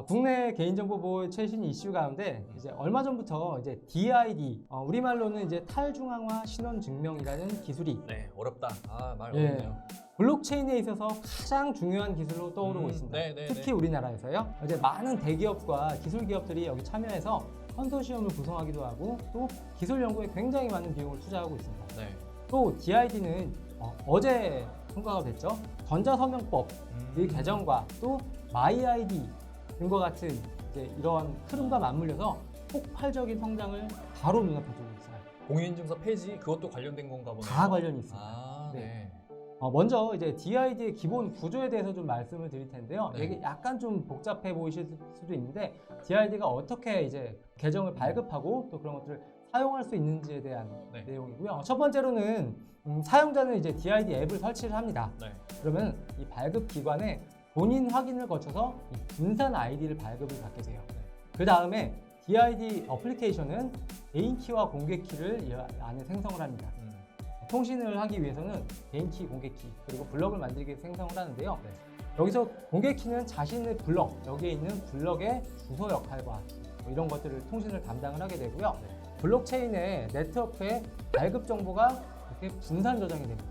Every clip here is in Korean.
국내 개인정보 보호 최신 이슈 가운데 이제 얼마 전부터 이제 DID, 우리말로는 이제 탈중앙화 신원 증명이라는 기술이 네, 어렵다. 말 예, 어렵네요. 블록체인에 있어서 가장 중요한 기술로 떠오르고 있습니다. 특히 우리나라에서요. 이제 많은 대기업과 기술 기업들이 여기 참여해서 컨소시엄을 구성하기도 하고 또 기술 연구에 굉장히 많은 비용을 투자하고 있습니다. 네. 또 DID는 어제 통과가 됐죠. 전자서명법 이 개정과 또 마이아이디 등과 같은 이제 이런 흐름과 맞물려서 폭발적인 성장을 바로 눈앞에 두고 있어요. 공인인증서 폐지 그것도 관련된 건가 보네요. 다 관련이 있습니다. 네. 먼저 이제 DID의 기본 구조에 대해서 좀 말씀을 드릴 텐데요. 네. 이게 약간 좀 복잡해 보이실 수도 있는데 DID가 어떻게 이제 계정을 발급하고 또 그런 것들을 사용할 수 있는지에 대한 네. 내용이고요. 첫 번째로는 사용자는 이제 DID 앱을 설치를 합니다. 네. 그러면 이 발급 기관에 본인 확인을 거쳐서 이 분산 아이디를 발급을 받게 돼요. 그 다음에 DID 어플리케이션은 개인 키와 공개 키를 이 안에 생성을 합니다. 통신을 하기 위해서는 개인 키, 공개 키, 그리고 블럭을 만들기 위해 생성을 하는데요. 네. 여기서 공개 키는 자신의 블럭, 여기에 있는 블럭의 주소 역할과 이런 것들을 통신을 담당을 하게 되고요. 블록체인의 네트워크에 발급 정보가 이렇게 분산 저장이 됩니다.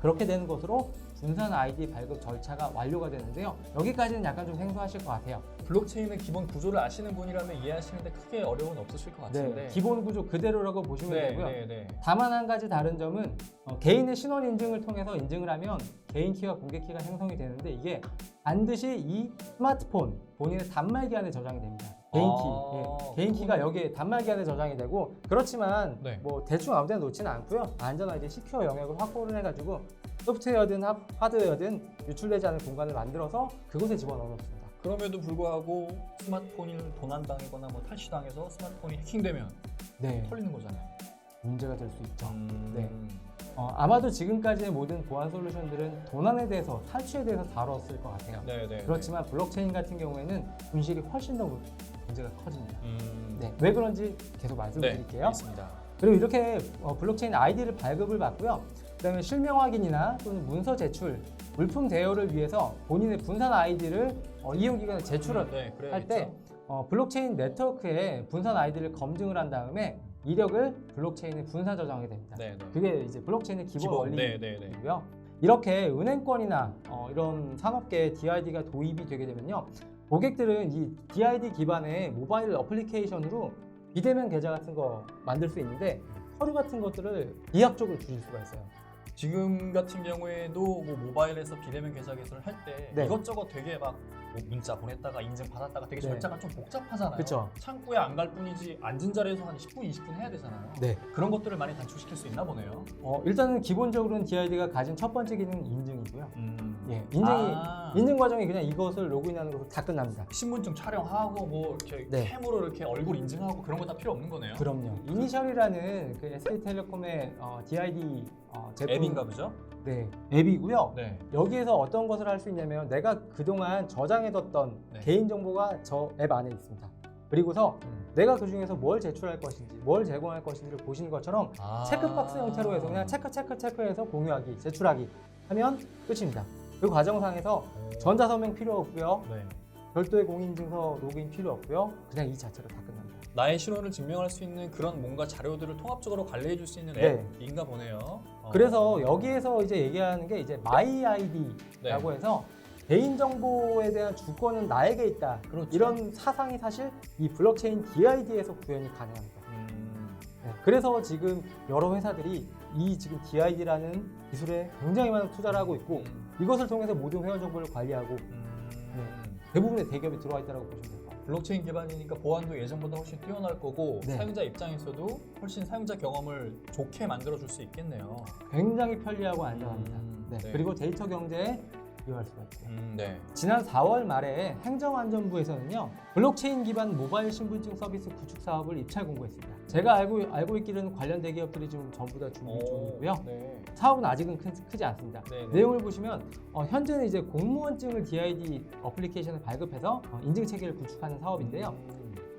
그렇게 되는 것으로 분산 아이디 발급 절차가 완료가 되는데요. 여기까지는 약간 좀 생소하실 것 같아요. 블록체인의 기본 구조를 아시는 분이라면 이해하시는데 크게 어려움은 없으실 것 같은데. 네, 기본 구조 그대로라고 보시면 되고요. 네. 다만 한 가지 다른 점은 개인의 신원 인증을 통해서 인증을 하면 개인 키와 공개 키가 생성이 되는데 이게 반드시 이 스마트폰 본인의 단말기 안에 저장이 됩니다. 개인 키, 개인 키가 여기에 단말기 안에 저장이 되고 그렇지만 네. 뭐 대충 아무데나 놓지는 않고요. 안전하게 시큐어 영역을 확보를 해가지고 소프트웨어든 하드웨어든 유출되지 않은 공간을 만들어서 그곳에 집어넣어 놓습니다. 그럼에도 불구하고 스마트폰이 도난당하거나 뭐 탈취당해서 스마트폰이 해킹되면 네, 털리는 거잖아요. 문제가 될 수 있죠. 네. 네. 아마도 지금까지의 모든 보안 솔루션들은 도난에 대해서, 탈취에 대해서 다뤘을 것 같아요. 네. 그렇지만 블록체인 같은 경우에는 분실이 훨씬 더 문제가 커집니다. 네. 왜 그런지 계속 말씀드릴게요. 알겠습니다. 그리고 이렇게 블록체인 아이디를 발급을 받고요. 그다음에 실명 확인이나 또는 문서 제출, 물품 대여를 위해서 본인의 분산 아이디를 이용기관에 제출을 할 때 블록체인 네트워크에 분산 아이디를 검증을 한 다음에 이력을 블록체인에 분산 저장하게 됩니다. 그게 이제 블록체인의 기본 원리이고요. 이렇게 은행권이나 이런 산업계에 DID가 도입이 되게 되면요. 고객들은 이 DID 기반의 모바일 어플리케이션으로 비대면 계좌 같은 거 만들 수 있는데 서류 같은 것들을 비약적으로 줄일 수가 있어요. 지금 같은 경우에도 뭐 모바일에서 비대면 계좌 개설을 할 때 이것저것 되게 막 뭐 문자 보냈다가 인증 받았다가 되게 절차가 좀 복잡하잖아요. 그쵸. 창구에 안 갈 뿐이지 앉은 자리에서 한 10분, 20분 해야 되잖아요. 그런 것들을 많이 단축시킬 수 있나 보네요. 일단은 기본적으로는 DID가 가진 첫 번째 기능은 인증이고요. 예, 인증 과정이 그냥 이것을 로그인하는 것으로 다 끝납니다. 신분증 촬영하고 뭐 이렇게 캠으로 이렇게 얼굴 인증하고 그런 거 다 필요 없는 거네요. 그럼요. 이니셜이라는 그 SK텔레콤의 DID 제품 앱인가 보죠? 네, 앱이고요. 네. 여기에서 어떤 것을 할 수 있냐면 내가 그동안 저장해뒀던 개인정보가 저 앱 안에 있습니다. 그리고서 내가 그 중에서 뭘 제출할 것인지, 뭘 제공할 것인지를 보시는 것처럼 체크박스 형태로 해서 그냥 체크해서 공유하기, 제출하기 하면 끝입니다. 그 과정상에서 전자서명 필요 없고요. 별도의 공인증서 로그인 필요 없고요. 그냥 이 자체로 다 끝납니다. 나의 신원을 증명할 수 있는 그런 뭔가 자료들을 통합적으로 관리해 줄 수 있는 앱인가 보네요. 그래서 여기에서 이제 얘기하는 게 이제 마이 아이디라고 해서 개인정보에 대한 주권은 나에게 있다. 이런 사상이 사실 이 블록체인 DID에서 구현이 가능합니다. 그래서 지금 여러 회사들이 이 지금 DID라는 기술에 굉장히 많은 투자를 하고 있고 이것을 통해서 모든 회원 정보를 관리하고 대부분의 대기업이 들어와 있다고 보시면 됩니다. 블록체인 기반이니까 보안도 예전보다 훨씬 뛰어날 거고 사용자 입장에서도 훨씬 사용자 경험을 좋게 만들어 줄 수 있겠네요. 굉장히 편리하고 안전합니다. 그리고 데이터 경제에 이용할 수가 있어요. 지난 4월 말에 행정안전부에서는요 블록체인 기반 모바일 신분증 서비스 구축 사업을 입찰 공고했습니다. 제가 알고 있기로는 관련 대기업들이 지금 전부 다 준비 중이고요. 사업은 아직은 크지 않습니다. 내용을 보시면 현재는 이제 공무원증을 DID 어플리케이션을 발급해서 인증 체계를 구축하는 사업인데요.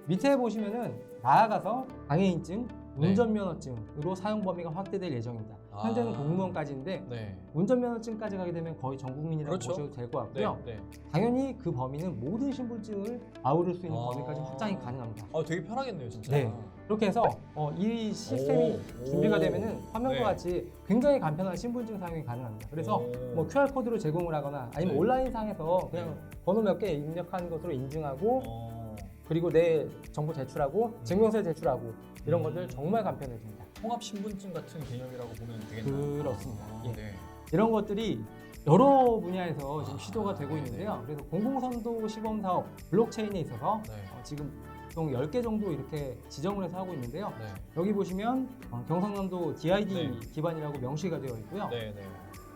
밑에 보시면은 나아가서 장애인증, 운전면허증으로 사용 범위가 확대될 예정입니다. 현재는 공무원까지인데 네. 운전면허증까지 가게 되면 거의 전 국민이라고 그렇죠. 보셔도 될 것 같고요. 네. 당연히 그 범위는 모든 신분증을 아우를 수 있는 아. 범위까지 확장이 가능합니다. 되게 편하겠네요, 진짜. 네. 그렇게 해서 이 시스템이 준비가 되면은 화면과 네. 같이 굉장히 간편한 신분증 사용이 가능합니다. 그래서 뭐 QR 코드로 제공을 하거나 아니면 네. 온라인상에서 그냥 번호 몇 개 입력한 것으로 인증하고 그리고 내 정보 제출하고 증명서 제출하고 이런 것들 정말 간편해집니다. 통합 신분증 같은 개념이라고 보면 되겠네요. 그렇습니다. 예. 네. 이런 것들이 여러 분야에서 지금 시도가 되고 있는데요. 그래서 공공선도 시범 사업 블록체인에 있어서 네. 지금 총 10개 정도 이렇게 지정을 해서 하고 있는데요. 네. 여기 보시면 경상남도 DID 네. 기반이라고 명시가 되어 있고요. 네.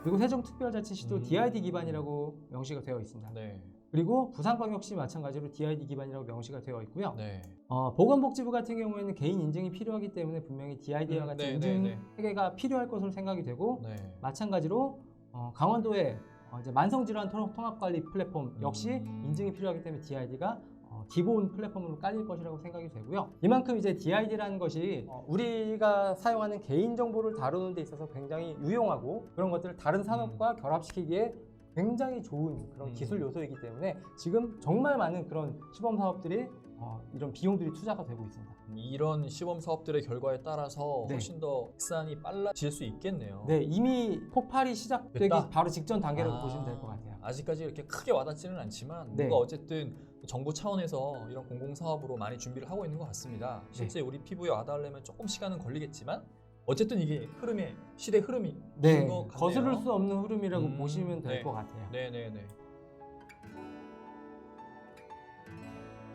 그리고 세종특별자치시도 DID 기반이라고 명시가 되어 있습니다. 네. 그리고 부산광역시 마찬가지로 DID 기반이라고 명시가 되어 있고요. 네. 보건복지부 같은 경우에는 개인 인증이 필요하기 때문에 분명히 DID와 같은 네, 인증 네, 네. 체계가 필요할 것으로 생각이 되고 네. 마찬가지로 강원도의 이제 만성질환 통합관리 플랫폼 역시 인증이 필요하기 때문에 DID가 기본 플랫폼으로 깔릴 것이라고 생각이 되고요. 이만큼 이제 DID라는 것이 우리가 사용하는 개인정보를 다루는 데 있어서 굉장히 유용하고 그런 것들을 다른 산업과 결합시키기에 굉장히 좋은 그런 기술 요소이기 때문에 지금 정말 많은 그런 시범 사업들이 이런 비용들이 투자가 되고 있습니다. 이런 시범 사업들의 결과에 따라서 네. 훨씬 더 확산이 빨라질 수 있겠네요. 네, 이미 폭발이 시작되기 됐다? 바로 직전 단계라고 보시면 될 것 같아요. 아직까지 이렇게 크게 와닿지는 않지만 네. 뭔가 어쨌든 정부 차원에서 이런 공공사업으로 많이 준비를 하고 있는 것 같습니다. 실제 우리 피부에 와닿으려면 조금 시간은 걸리겠지만 어쨌든 이게 흐름의 시대 흐름이 네, 것 같네요. 거스를 수 없는 흐름이라고 보시면 될 네. 것 같아요. 네네네.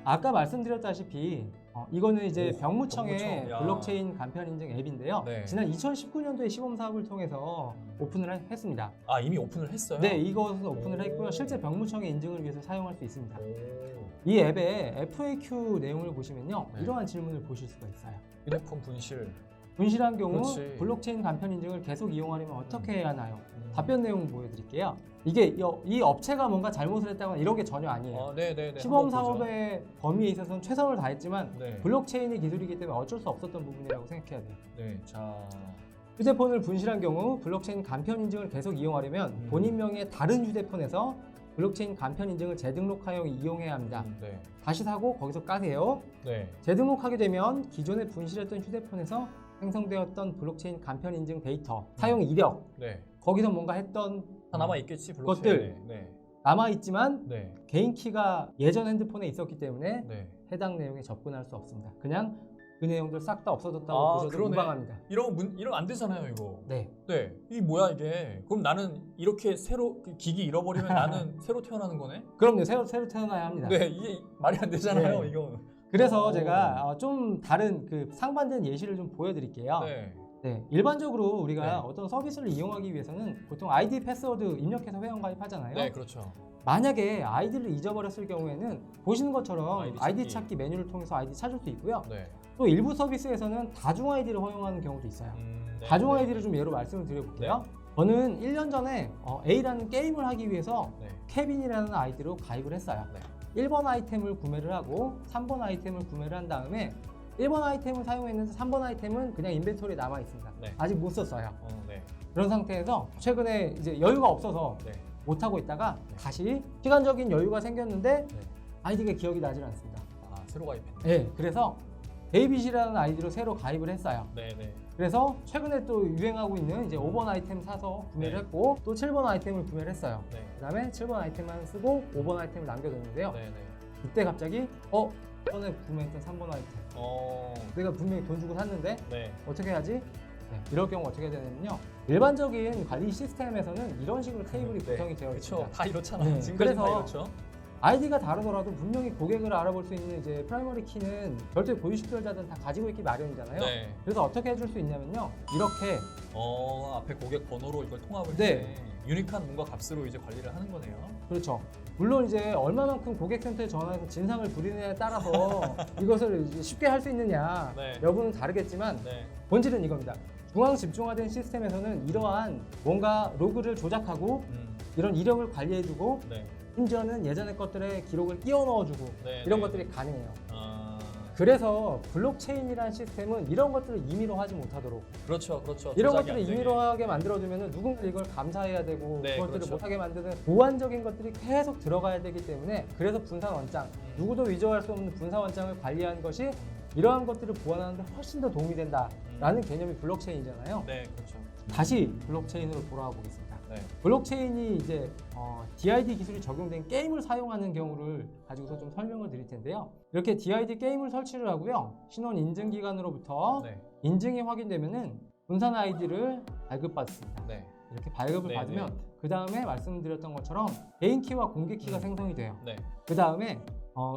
아까 말씀드렸다시피 이거는 이제 병무청의 병무청, 야. 블록체인 간편 인증 앱인데요. 네. 지난 2019년도에 시범 사업을 통해서 오픈을 했습니다. 이미 오픈을 했어요? 네, 이것은 오픈을 오. 했고요. 실제 병무청의 인증을 위해서 사용할 수 있습니다. 오. 이 앱의 FAQ 내용을 보시면요. 네. 이러한 질문을 보실 수가 있어요. 휴대폰 분실. 분실한 경우 그렇지. 블록체인 간편 인증을 계속 이용하려면 어떻게 해야 하나요? 답변 내용 보여드릴게요. 이게 이 업체가 뭔가 잘못을 했다거나 이런 게 전혀 아니에요. 네네네. 시범 한번 보죠. 사업의 범위에 있어서는 최선을 다했지만 네. 블록체인의 기술이기 때문에 어쩔 수 없었던 부분이라고 생각해야 돼요. 네. 자. 휴대폰을 분실한 경우 블록체인 간편 인증을 계속 이용하려면 본인 명의의 다른 휴대폰에서 블록체인 간편 인증을 재등록하여 이용해야 합니다. 네. 다시 사고 거기서 까세요. 네. 재등록하게 되면 기존에 분실했던 휴대폰에서 생성되었던 블록체인 간편 인증 데이터, 사용 이력, 네. 거기서 뭔가 했던 다 남아 있겠지 것들. 블록체인에. 네. 남아있지만 네. 개인 키가 예전 핸드폰에 있었기 때문에 네. 해당 내용에 접근할 수 없습니다. 그냥 그 내용들 싹 다 없어졌다고 보셔도 그러네. 무방합니다. 이러면 안 되잖아요, 이거. 네. 네. 이게 뭐야 이게? 그럼 나는 이렇게 새로 기기 잃어버리면 나는 새로 태어나는 거네? 그럼요. 새로 태어나야 합니다. 네, 이게 말이 안 되잖아요, 네. 이거. 그래서 제가 좀 다른 그 상반된 예시를 좀 보여드릴게요. 네. 네, 일반적으로 우리가 네. 어떤 서비스를 이용하기 위해서는 보통 아이디 패스워드 입력해서 회원가입하잖아요. 네, 그렇죠. 만약에 아이디를 잊어버렸을 경우에는 보시는 것처럼 아이디 찾기. 찾기 메뉴를 통해서 아이디 찾을 수 있고요. 네. 또 일부 서비스에서는 다중 아이디를 허용하는 경우도 있어요. 네, 다중 네. 아이디를 좀 예로 말씀을 드려볼게요. 저는 1년 전에 A라는 게임을 하기 위해서 네. 케빈이라는 아이디로 가입을 했어요. 네. 1번 아이템을 구매를 하고 3번 아이템을 구매를 한 다음에 1번 아이템을 사용했는데 3번 아이템은 그냥 인벤토리에 남아 있습니다. 네. 아직 못 썼어요. 네. 그런 상태에서 최근에 이제 여유가 없어서 네. 못 하고 있다가 네. 다시 시간적인 여유가 생겼는데 네. 아이디가 기억이 나질 않습니다. 새로 가입했네. 네, 그래서 데이빗이라는 아이디로 새로 가입을 했어요. 네, 네. 그래서 최근에 또 유행하고 있는 이제 5번 아이템 사서 구매를 네. 했고 또 7번 아이템을 구매를 했어요. 네. 그다음에 7번 아이템만 쓰고 5번 아이템을 남겨뒀는데요. 네, 네. 그때 갑자기 전에 구매했던 3번 아이템 내가 분명히 돈 주고 샀는데 네. 어떻게 하지? 네, 이럴 경우 어떻게 되냐면요. 일반적인 관리 시스템에서는 이런 식으로 테이블이 구성이 되어 그렇죠. 있습니다. 다 이렇잖아. 네, 지금까지 다 그래서 이렇죠. 아이디가 다르더라도 분명히 고객을 알아볼 수 있는 이제 프라이머리 키는 별도의 고유 식별자들은 다 가지고 있기 마련이잖아요. 네. 그래서 어떻게 해줄 수 있냐면요. 이렇게 앞에 고객 번호로 이걸 통합을 네. 해. 유니크한 뭔가 값으로 이제 관리를 하는 거네요. 그렇죠. 물론 이제 얼마만큼 고객센터에 전화해서 진상을 부리느냐에 따라서 이것을 이제 쉽게 할 수 있느냐 네. 여부는 다르겠지만 네. 본질은 이겁니다. 중앙 집중화된 시스템에서는 이러한 뭔가 로그를 조작하고 이런 이력을 관리해주고 네. 심지어는 예전의 것들의 기록을 끼워 넣어주고 네, 이런 네, 것들이 가능해요. 그래서 블록체인이라는 시스템은 이런 것들을 임의로 하지 못하도록 그렇죠. 이런 조작이 것들을 안 되게. 임의로 하게 만들어두면 누군가 이걸 감사해야 되고 네, 그것들을 그렇죠. 못하게 만드는 보완적인 것들이 계속 들어가야 되기 때문에 그래서 분산 원장 누구도 위조할 수 없는 분산 원장을 관리하는 것이 이러한 것들을 보완하는 데 훨씬 더 도움이 된다라는 개념이 블록체인이잖아요. 네, 그렇죠. 다시 블록체인으로 돌아와 보겠습니다. 네. 블록체인이 이제 DID 기술이 적용된 게임을 사용하는 경우를 가지고서 좀 설명을 드릴 텐데요. 이렇게 DID 게임을 설치를 하고요. 신원 인증 기관으로부터 네. 인증이 확인되면은 분산 아이디를 발급받습니다. 네. 이렇게 발급을 네, 받으면 네. 그 다음에 말씀드렸던 것처럼 개인 키와 공개 키가 생성이 돼요. 네. 그 다음에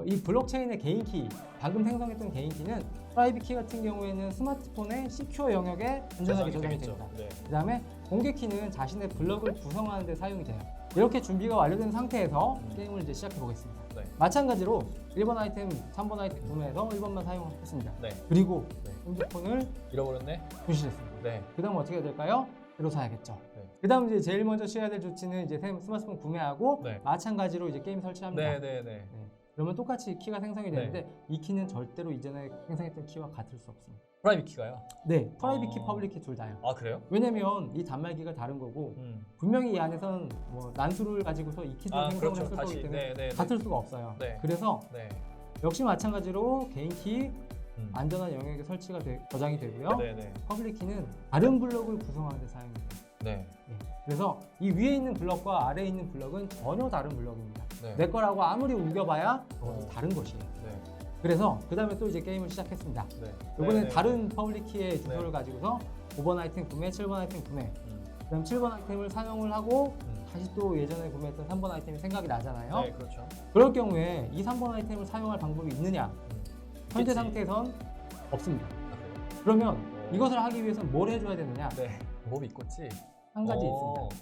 이 블록체인의 개인 키, 방금 생성했던 개인 키는 프라이빗 키 같은 경우에는 스마트폰의 시큐어 영역에 안전하게 저장이 됩니다. 네. 그 다음에 공개 키는 자신의 블럭을 구성하는 데 사용이 돼요. 이렇게 준비가 완료된 상태에서 게임을 이제 시작해 보겠습니다. 네. 마찬가지로 1번 아이템, 3번 아이템 구매해서 1번만 사용했습니다. 네. 그리고 네. 핸드폰을 잃어버렸네. 분실했습니다. 네. 그 다음 어떻게 해야 될까요? 새로 사야겠죠. 네. 그 다음 이제 제일 먼저 취해야 될 조치는 이제 스마트폰 구매하고 네. 마찬가지로 이제 게임 설치합니다. 네. 네. 그러면 똑같이 키가 생성이 되는데 이 키는 절대로 이전에 생성했던 키와 같을 수 없습니다. 프라이빗 키가요? 네, 프라이빗 키, 퍼블릭 키 둘 다요. 아, 그래요? 왜냐면 이 단말기가 다른 거고 분명히 이 안에서는 뭐 난수를 가지고서 이 키를 생성을 그렇죠. 했을 거기 때문에 네. 같을 수가 없어요. 네. 그래서 네. 역시 마찬가지로 개인 키 안전한 영역에 설치가 저장이 되고요. 네. 퍼블릭 키는 다른 블럭을 구성하는 데 사용이 돼요. 네. 그래서 이 위에 있는 블럭과 아래에 있는 블럭은 전혀 다른 블럭입니다. 네. 내 거라고 아무리 우겨봐야 그것은 다른 것이에요. 네. 그래서 그 다음에 또 이제 게임을 시작했습니다. 네. 이번엔 네. 다른 퍼블릭 키의 주소를 네. 가지고서 5번 아이템 구매, 7번 아이템 구매. 그 다음 7번 아이템을 사용을 하고 다시 또 예전에 구매했던 3번 아이템이 생각이 나잖아요. 네, 그렇죠. 그럴 경우에 이 3번 아이템을 사용할 방법이 있느냐? 현재 있겠지. 상태에선 없습니다. 아, 그래요? 그러면 이것을 하기 위해서는 뭘 해줘야 되느냐? 네. 몸이 있겠지. 한 가지 있습니다.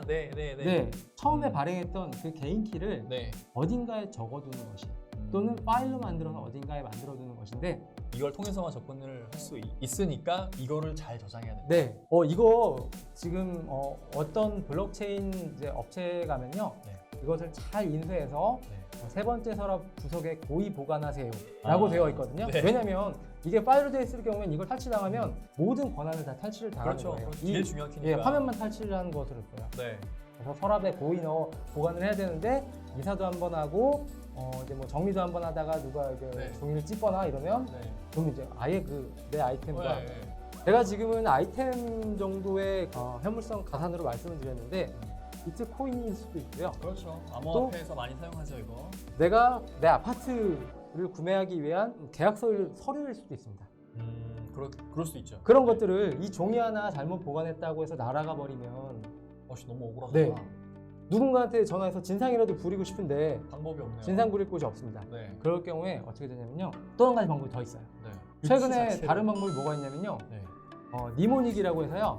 네. 네, 처음에 발행했던 그 개인 키를 네. 어딘가에 적어두는 것이 또는 파일로 만들어서 어딘가에 만들어두는 것인데 이걸 통해서만 접근을 할 수 있으니까 이거를 잘 저장해야 된다. 네, 이거 지금 어떤 블록체인 이제 업체에 가면요, 네. 이것을 잘 인쇄해서 네. 세 번째 서랍 구석에 고이 보관하세요라고 되어 있거든요. 네. 왜냐하면 이게 파일로 되어 있을 경우에는 이걸 탈취당하면 모든 권한을 다 탈취를 당하는 그렇죠. 거예요. 제일 중요한 키니까. 예, 화면만 탈취를 하는 것으로 써요. 네. 그래서 서랍에 고이 넣어 보관을 해야 되는데 이사도 한번 하고 이제 뭐 정리도 한번 하다가 누가 이게 네. 종이를 찝거나 이러면 네. 그럼 이제 아예 그 내 아이템과 네. 제가 지금은 아이템 정도의 현물성 가산으로 말씀을 드렸는데 비트코인일 수도 있고요. 그렇죠. 또- 암호화폐에서 많이 사용하죠, 이거. 내가 내 아파트를 구매하기 위한 계약서 서류일 수도 있습니다. 그럴 수 있죠. 그런 것들을 이 종이 하나 잘못 보관했다고 해서 날아가 버리면 너무 억울하다. 네. 누군가한테 전화해서 진상이라도 부리고 싶은데 방법이 없네요. 진상 부릴 곳이 없습니다. 네. 그럴 경우에 어떻게 되냐면요. 또 한 가지 방법이 더 있어요. 네. 최근에 자체를- 다른 방법이 뭐가 있냐면요. 네. 니모닉이라고 해서요.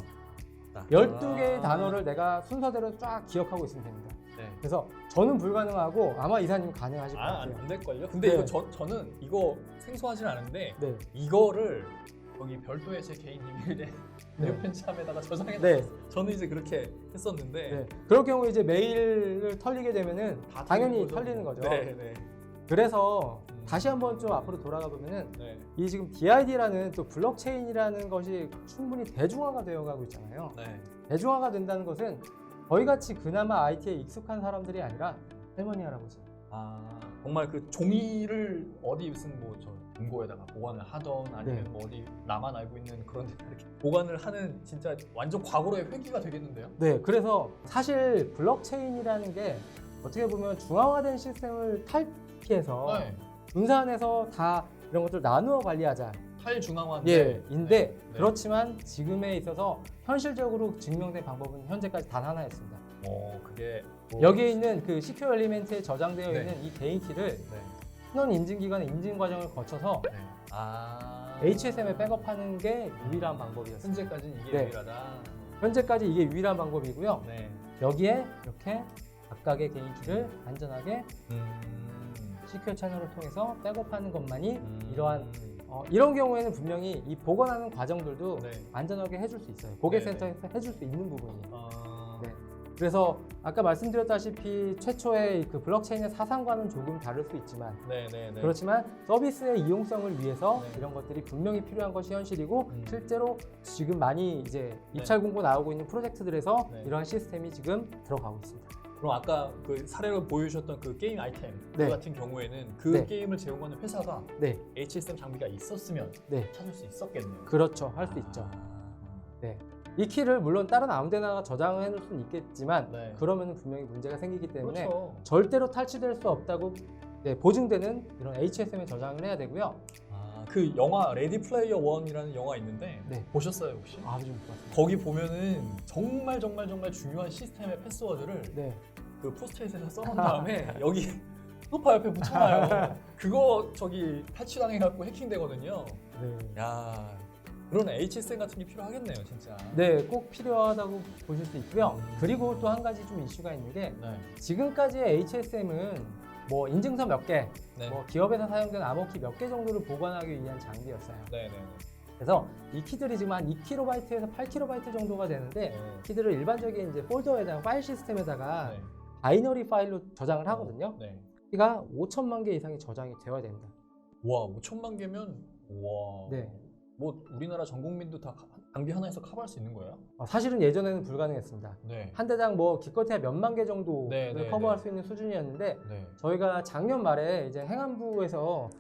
12개의 단어를 내가 순서대로 쫙 기억하고 있으면 됩니다. 네. 그래서 저는 불가능하고 아마 이사님 가능하실 것 같아요. 안 될걸요? 근데 네. 이거 저는 이거 생소하진 않은데 네. 이거를 여기 별도의 제 개인 이메일에 네. 편지함에다가 저장해 네. 놨어요. 저는 이제 그렇게 했었는데 네. 그럴 경우에 이제 메일을 털리게 되면은 다 당연히 거죠. 털리는 거죠. 네. 그래서 다시 한번 좀 앞으로 돌아가 보면은 네. 이 지금 DID라는 또 블록체인이라는 것이 충분히 대중화가 되어가고 있잖아요. 네. 대중화가 된다는 것은 저희 같이 그나마 IT에 익숙한 사람들이 아니라 할머니 할아버지. 정말 그 종이를 어디 무슨 뭐저 금고에다가 보관을 하던 아니면 네. 뭐 어디 나만 알고 있는 그런 데 이렇게 보관을 하는 진짜 완전 과거로의 회귀가 되겠는데요? 네, 그래서 사실 블록체인이라는 게 어떻게 보면 중앙화된 시스템을 탈피해서 네. 분산해서 다 이런 것들 나누어 관리하자. 탈중앙화인데 예, 인데 네. 그렇지만 지금에 있어서 현실적으로 증명된 방법은 현재까지 단 하나였습니다. 그게 뭐- 여기에 있는 그 시큐어 엘리멘트에 저장되어 네. 있는 이 개인 키를 네. 신원 인증 기관의 인증 과정을 거쳐서 네. HSM에 백업하는 게 유일한 방법이었습니다. 현재까지는 이게 네. 유일하다. 현재까지 이게 유일한 방법이고요. 네. 여기에 이렇게 각각의 개인 키를 안전하게 음. 시큐어 채널을 통해서 백업하는 것만이 음. 이러한 이런 경우에는 분명히 이 보관하는 과정들도 네. 안전하게 해줄 수 있어요. 고객 네, 센터에서 해줄 수 있는 부분이에요. 네. 그래서 아까 말씀드렸다시피 최초의 그 블록체인의 사상과는 조금 다를 수 있지만 네네네. 그렇지만 서비스의 이용성을 위해서 네. 이런 것들이 분명히 필요한 것이 현실이고 실제로 지금 많이 이제 네. 입찰 공고 나오고 있는 프로젝트들에서 네. 이러한 시스템이 지금 들어가고 있습니다. 그럼 아까 그 사례로 보여주셨던 그 게임 아이템 네. 같은 경우에는 그 네. 게임을 제공하는 회사가 네, HSM 장비가 있었으면 네, 찾을 수 있었겠네요. 그렇죠. 할 수 있죠. 네. 이 키를 물론 다른 아무데나 저장해 놓을 수는 있겠지만 네. 그러면 분명히 문제가 생기기 때문에 그렇죠. 절대로 탈취될 수 없다고 보증되는 이런 HSM에 저장을 해야 되고요. 그 영화 레디 플레이어 원이라는 영화 있는데 네. 보셨어요 혹시? 아주 좋았습니다. 거기 보면은 정말 중요한 시스템의 패스워드를 네. 그 포스트잇에다 써놓은 다음에 여기 소파 옆에 붙여놔요. 그거 저기 탈취당해갖고 해킹되거든요. 네. 야, 그런 HSM 같은 게 필요하겠네요, 진짜. 네, 꼭 필요하다고 보실 수 있고요. 그리고 또 한 가지 좀 이슈가 있는 게 네. 지금까지의 HSM은 뭐 인증서 몇 개, 네. 뭐 기업에서 사용된 암호키 몇 개 정도를 보관하기 위한 장비였어요. 네. 그래서 이 키들이 지금 한 2kb에서 8kb 정도가 되는데 키들을 일반적인 이제 폴더에다가 파일 시스템에다가 네. 바이너리 파일로 저장을 하거든요. 네. 키가 5천만 개 이상이 저장이 되어야 됩니다. 와, 5천만 개면 와. 네. 뭐 우리나라 전 국민도 다 장비 하나에서 커버할 수 있는 거예요? 사실은 예전에는 불가능했습니다. 네. 한 대당 뭐 기껏해야 몇만 개 정도를 네, 커버할 네. 수 있는 수준이었는데 네. 저희가 작년 말에 이제 행안부에서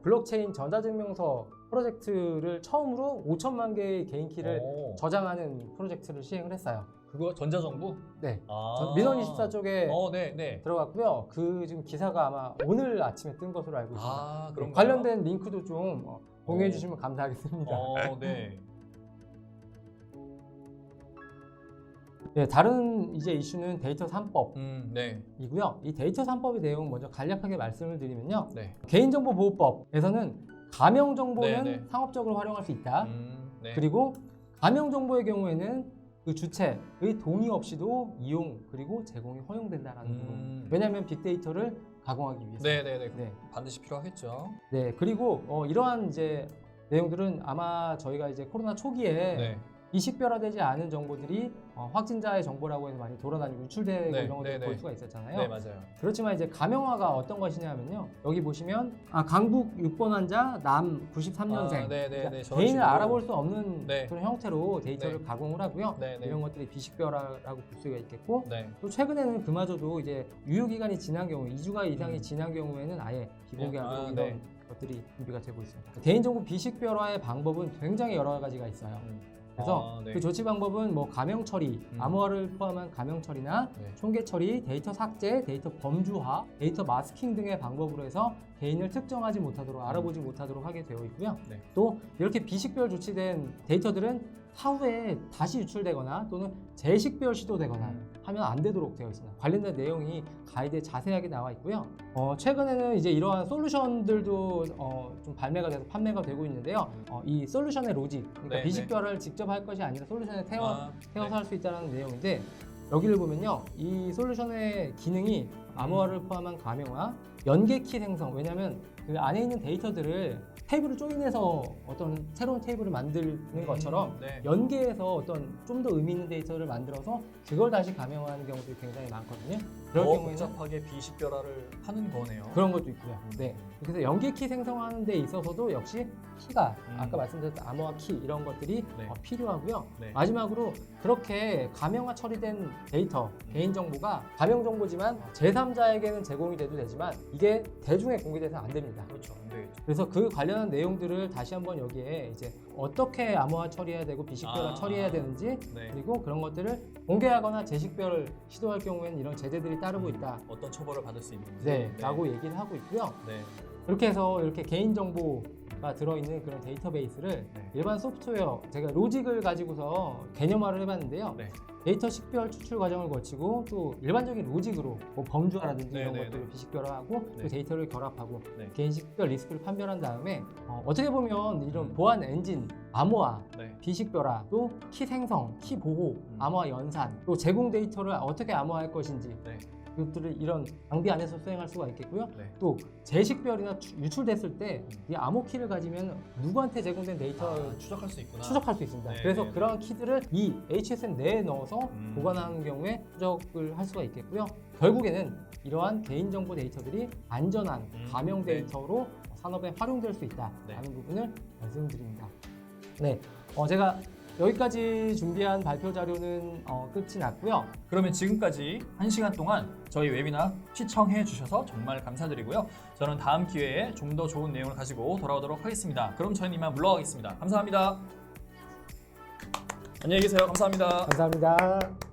블록체인 전자증명서 프로젝트를 처음으로 5천만 개의 개인 키를 저장하는 프로젝트를 시행을 했어요. 그거 전자정부? 네. 아. 민원24 쪽에 네. 들어갔고요. 그 지금 기사가 아마 오늘 아침에 뜬 것으로 알고 있습니다. 아, 그런가요? 관련된 링크도 좀 공유해 주시면 감사하겠습니다. 네. 네, 다른 이제 이슈는 데이터 3법이고요. 네. 이 데이터 3법의 내용 먼저 간략하게 말씀을 드리면요. 네. 개인정보보호법에서는 가명정보는 네. 활용할 활용할 수 있다. 네. 그리고 가명정보의 경우에는 그 주체의 동의 없이도 이용 그리고 제공이 허용된다라는 부분. 왜냐하면 빅데이터를 가공하기 위해서. 네. 반드시 필요하겠죠. 네, 그리고 이러한 이제 내용들은 아마 저희가 이제 코로나 초기에 네. 이식별화되지 않은 정보들이 확진자의 정보라고 해서 많이 돌아다니고 유출되고 네, 이런 것들을 네, 볼 네. 수가 있었잖아요. 네, 맞아요. 그렇지만 이제 가명화가 어떤 것이냐면요. 여기 보시면 강북 6번 환자 남 93년생 네. 개인을 알아볼 수 없는 네. 그런 형태로 데이터를 네. 가공을 하고요. 네. 이런 것들이 비식별화라고 볼 수가 있겠고 네. 또 최근에는 그마저도 이제 유효기간이 지난 경우 2주가 이상이 지난 경우에는 아예 비공개하고 이런 것들이 준비가 되고 있습니다. 개인정보 비식별화의 방법은 굉장히 여러 가지가 있어요. 그래서 네. 그 조치 방법은 뭐 가명 처리, 암호화를 포함한 가명 처리나 네. 총계 처리, 데이터 삭제, 데이터 범주화, 데이터 마스킹 등의 방법으로 해서 개인을 특정하지 못하도록 알아보지 못하도록 하게 되어 있고요. 네. 또 이렇게 비식별 조치된 데이터들은 차후에 다시 유출되거나 또는 재식별 시도되거나 하면 안 되도록 되어 있습니다. 관련된 내용이 가이드에 자세하게 나와 있고요. 최근에는 이제 이러한 솔루션들도 좀 발매가 돼서 판매가 되고 있는데요. 이 솔루션의 로직, 그러니까 네, 비식별을 직접 할 것이 아니라 솔루션에 태워서 네. 할 수 있다는 내용인데 여기를 보면요. 이 솔루션의 기능이 암호화를 포함한 가명화, 연계키 생성. 왜냐하면 그 안에 있는 데이터들을 테이블을 조인해서 어떤 새로운 테이블을 만드는 것처럼 네. 연계해서 어떤 좀 더 의미 있는 데이터를 만들어서 그걸 다시 가명화하는 경우들이 굉장히 많거든요. 그럴 더 경우에는 복잡하게 비식별화를 하는 거네요. 그런 것도 있고요. 네. 그래서 연계키 생성하는 데 있어서도 역시 키가 아까 말씀드렸던 암호화 키 이런 것들이 네. 필요하고요. 네. 마지막으로 그렇게 가명화 처리된 데이터, 개인정보가 가명정보지만 제3자에게는 제공이 돼도 되지만 이게 대중에 공개돼서 안 됩니다. 그렇죠. 네. 그래서 그 관련한 내용들을 다시 한번 여기에 이제 어떻게 암호화 처리해야 되고 비식별화 처리해야 되는지 네. 그리고 그런 것들을 공개하거나 재식별 시도할 경우에는 이런 제재들이 따르고 있다. 어떤 처벌을 받을 수 있는지. 네, 라고 얘기를 하고 있고요. 네. 그렇게 해서 이렇게 개인정보가 들어있는 그런 데이터베이스를 네. 일반 소프트웨어, 제가 로직을 가지고서 개념화를 해봤는데요. 네. 데이터 식별 추출 과정을 거치고 또 일반적인 로직으로 뭐 범주화라든지 네, 이런 네, 것들을 네. 비식별화하고 네. 또 데이터를 결합하고 네. 개인 식별 리스크를 판별한 다음에 어떻게 보면 이런 음. 보안 엔진, 암호화, 네. 비식별화, 또 키 생성, 키 보호, 암호화 연산, 또 제공 데이터를 어떻게 암호화할 것인지 네. 이것들을 이런 장비 안에서 수행할 수가 있겠고요. 네. 또 제식별이나 유출됐을 때 이 암호키를 가지면 누구한테 제공된 데이터를 추적할 수 있구나. 추적할 수 있습니다. 네, 그래서 네, 그러한 키들을 이 HSM 내에 넣어서 보관하는 경우에 추적을 할 수가 있겠고요. 결국에는 이러한 개인정보 데이터들이 안전한 가명 네. 데이터로 산업에 활용될 수 있다라는 네. 부분을 말씀드립니다. 네, 제가 여기까지 준비한 발표 자료는 끝이 났고요. 그러면 지금까지 1시간 동안 저희 웨비나 시청해 주셔서 정말 감사드리고요. 저는 다음 기회에 좀 더 좋은 내용을 가지고 돌아오도록 하겠습니다. 그럼 저는 이만 물러가겠습니다. 감사합니다. 안녕히 계세요. 감사합니다. 감사합니다.